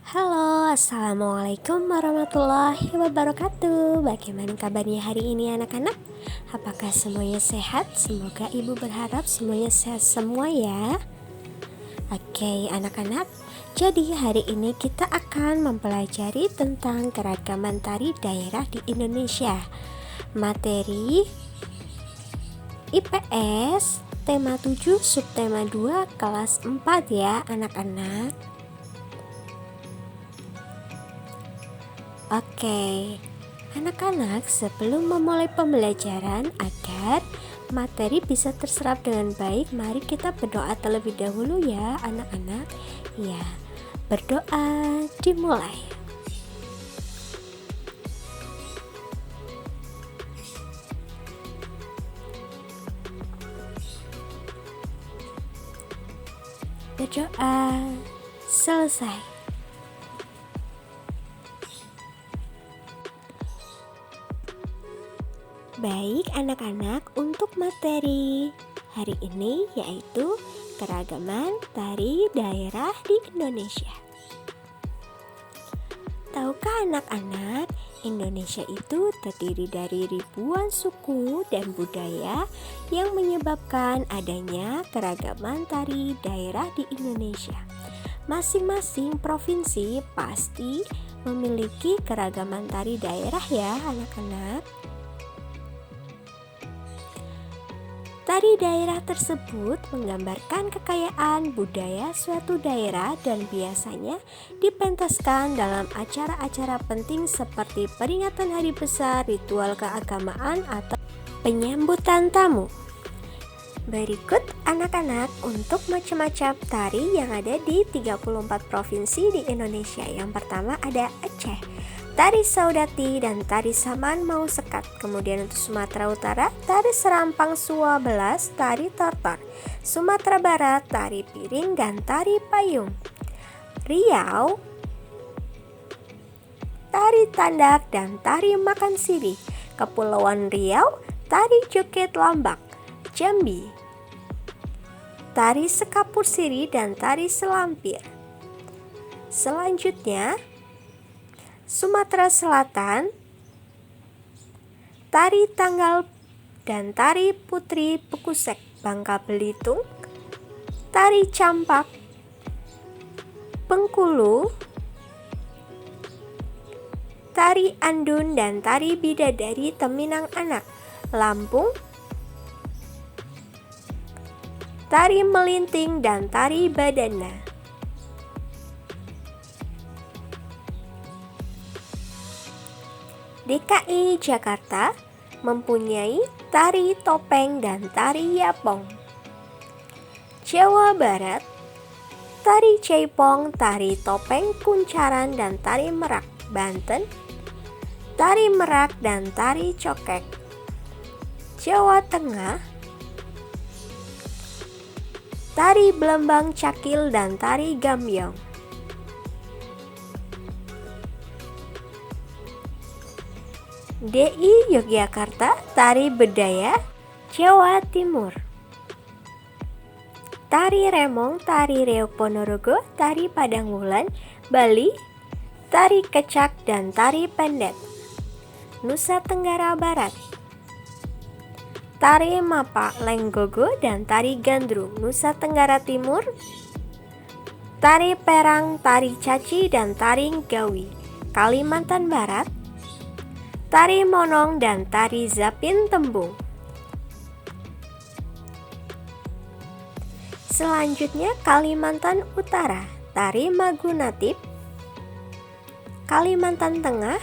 Halo, assalamualaikum warahmatullahi wabarakatuh. Bagaimana kabarnya hari ini anak-anak? Apakah semuanya sehat? Semoga ibu berharap semuanya sehat semua ya. Oke anak-anak, jadi hari ini kita akan mempelajari tentang keragaman tari daerah di Indonesia. Materi IPS tema 7 subtema 2 kelas 4 ya anak-anak. Oke, anak-anak, sebelum memulai pembelajaran agar materi bisa terserap dengan baik, mari kita berdoa terlebih dahulu ya anak-anak. Ya, berdoa dimulai. Berdoa selesai. Baik anak-anak, untuk materi hari ini yaitu keragaman tari daerah di Indonesia. Tahukah anak-anak, Indonesia itu terdiri dari ribuan suku dan budaya yang menyebabkan adanya keragaman tari daerah di Indonesia. Masing-masing provinsi pasti memiliki keragaman tari daerah ya anak-anak. Tari daerah tersebut menggambarkan kekayaan budaya suatu daerah dan biasanya dipentaskan dalam acara-acara penting seperti peringatan hari besar, ritual keagamaan, atau penyambutan tamu. Berikut anak-anak untuk macam-macam tari yang ada di 34 provinsi di Indonesia. Yang pertama ada Aceh, tari Saudati dan tari Saman Mau Sekat. Kemudian untuk Sumatera Utara, tari Serampang Sua Belas, tari Tortor. Sumatera Barat, tari Piring dan tari Payung. Riau, tari Tandak dan tari Makan Siri. Kepulauan Riau, tari Joget Lambak. Jambi, tari Sekapur Siri dan tari Selampir. Selanjutnya Sumatera Selatan, tari Tanggal dan tari Putri Pekusek. Bangka Belitung, tari Campak. Bengkulu, tari Andun dan tari Bidadari Teminang Anak. Lampung, tari Melinting dan tari Badana. DKI Jakarta mempunyai tari Topeng dan tari Yapong. Jawa Barat, tari Jaipong, tari Topeng Kuncaran dan tari Merak. Banten, tari Merak dan tari Cokek. Jawa Tengah, tari Belembang Cakil dan tari Gambyong. DI Yogyakarta, tari Bedaya. Jawa Timur, tari Remong, tari Reog Ponorogo, tari Padang Wulan. Bali, tari Kecak dan tari Pendet. Nusa Tenggara Barat, tari Mapa Lenggogo dan tari Gandrung. Nusa Tenggara Timur, tari Perang, tari Caci dan tari Gawi. Kalimantan Barat, tari Monong dan tari Zapin Tembung. Selanjutnya Kalimantan Utara, tari Magunatip. Kalimantan Tengah,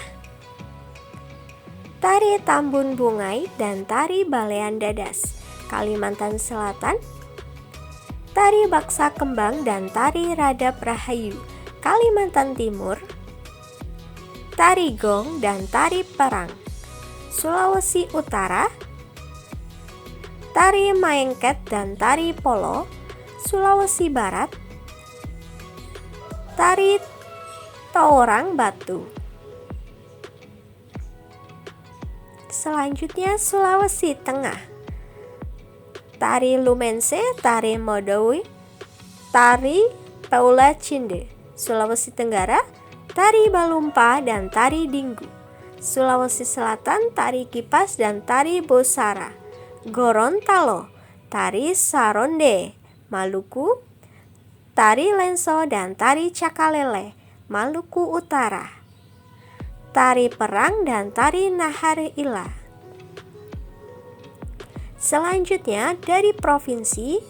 tari Tambun Bungai dan tari Balean Dadas. Kalimantan Selatan, tari Baksa Kembang dan tari Radap Rahayu. Kalimantan Timur, tari Gong dan tari Perang. Sulawesi Utara, tari Maengket dan tari Polo. Sulawesi Barat, tari Taorang Batu. Selanjutnya Sulawesi Tengah, tari Lumense, tari Modawi, tari Paula Cinde. Sulawesi Tenggara, tari balumpa dan tari dinggu. Sulawesi Selatan, tari kipas dan tari bosara. Gorontalo, tari saronde. Maluku, tari lenso dan tari cakalele. Maluku Utara. Tari perang dan tari nahari-ila. Selanjutnya dari provinsi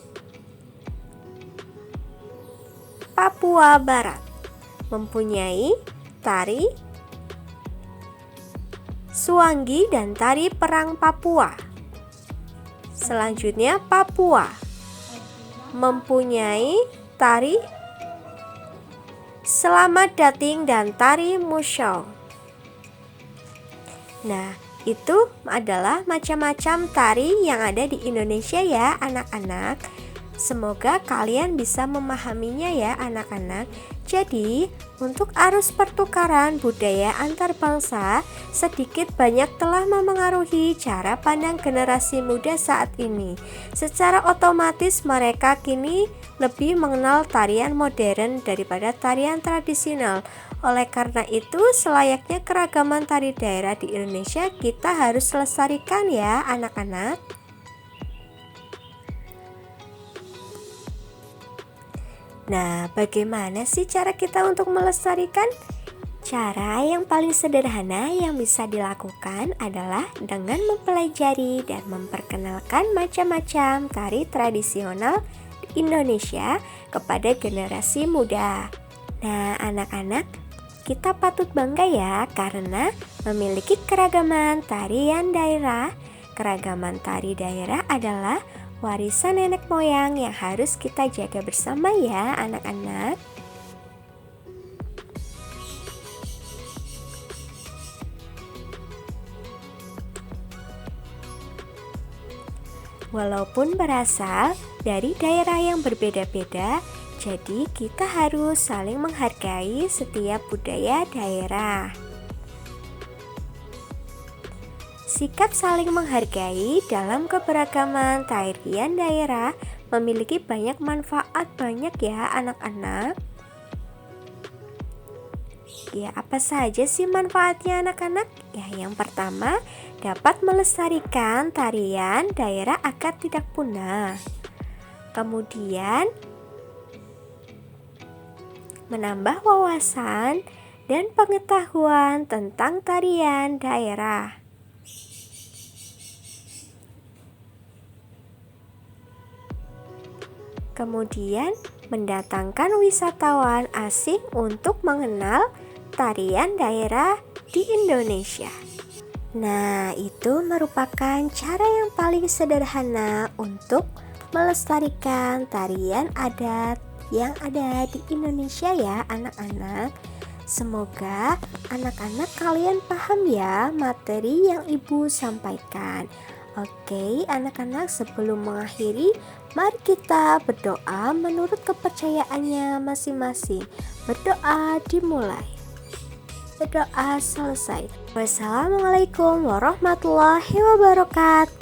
Papua Barat mempunyai tari Suanggi dan tari perang Papua. Selanjutnya Papua mempunyai tari Selamat Dating dan tari Musyau. Nah, itu adalah macam-macam tari yang ada di Indonesia ya anak-anak. Semoga kalian bisa memahaminya ya anak-anak. Jadi, untuk arus pertukaran budaya antar bangsa sedikit banyak telah memengaruhi cara pandang generasi muda saat ini. Secara otomatis mereka kini lebih mengenal tarian modern daripada tarian tradisional. Oleh karena itu, selayaknya keragaman tari daerah di Indonesia kita harus lestarikan ya anak-anak. Nah, bagaimana sih cara kita untuk melestarikan? Cara yang paling sederhana yang bisa dilakukan adalah dengan mempelajari dan memperkenalkan macam-macam tari tradisional di Indonesia kepada generasi muda. Nah, anak-anak, kita patut bangga ya karena memiliki keragaman tarian daerah. Keragaman tari daerah adalah warisan nenek moyang yang harus kita jaga bersama ya anak-anak. Walaupun berasal dari daerah yang berbeda-beda, jadi kita harus saling menghargai setiap budaya daerah. Sikap saling menghargai dalam keberagaman tarian daerah memiliki banyak manfaat ya anak-anak. Ya, apa saja sih manfaatnya anak-anak? Ya, yang pertama, dapat melestarikan tarian daerah agar tidak punah. Kemudian, menambah wawasan dan pengetahuan tentang tarian daerah. Kemudian, mendatangkan wisatawan asing untuk mengenal tarian daerah di Indonesia. Nah, itu merupakan cara yang paling sederhana untuk melestarikan tarian adat yang ada di Indonesia ya anak-anak. Semoga anak-anak kalian paham ya materi yang Ibu sampaikan. Oke, anak-anak, sebelum mengakhiri, mari kita berdoa menurut kepercayaannya masing-masing. Berdoa dimulai. Berdoa selesai. Wassalamualaikum warahmatullahi wabarakatuh.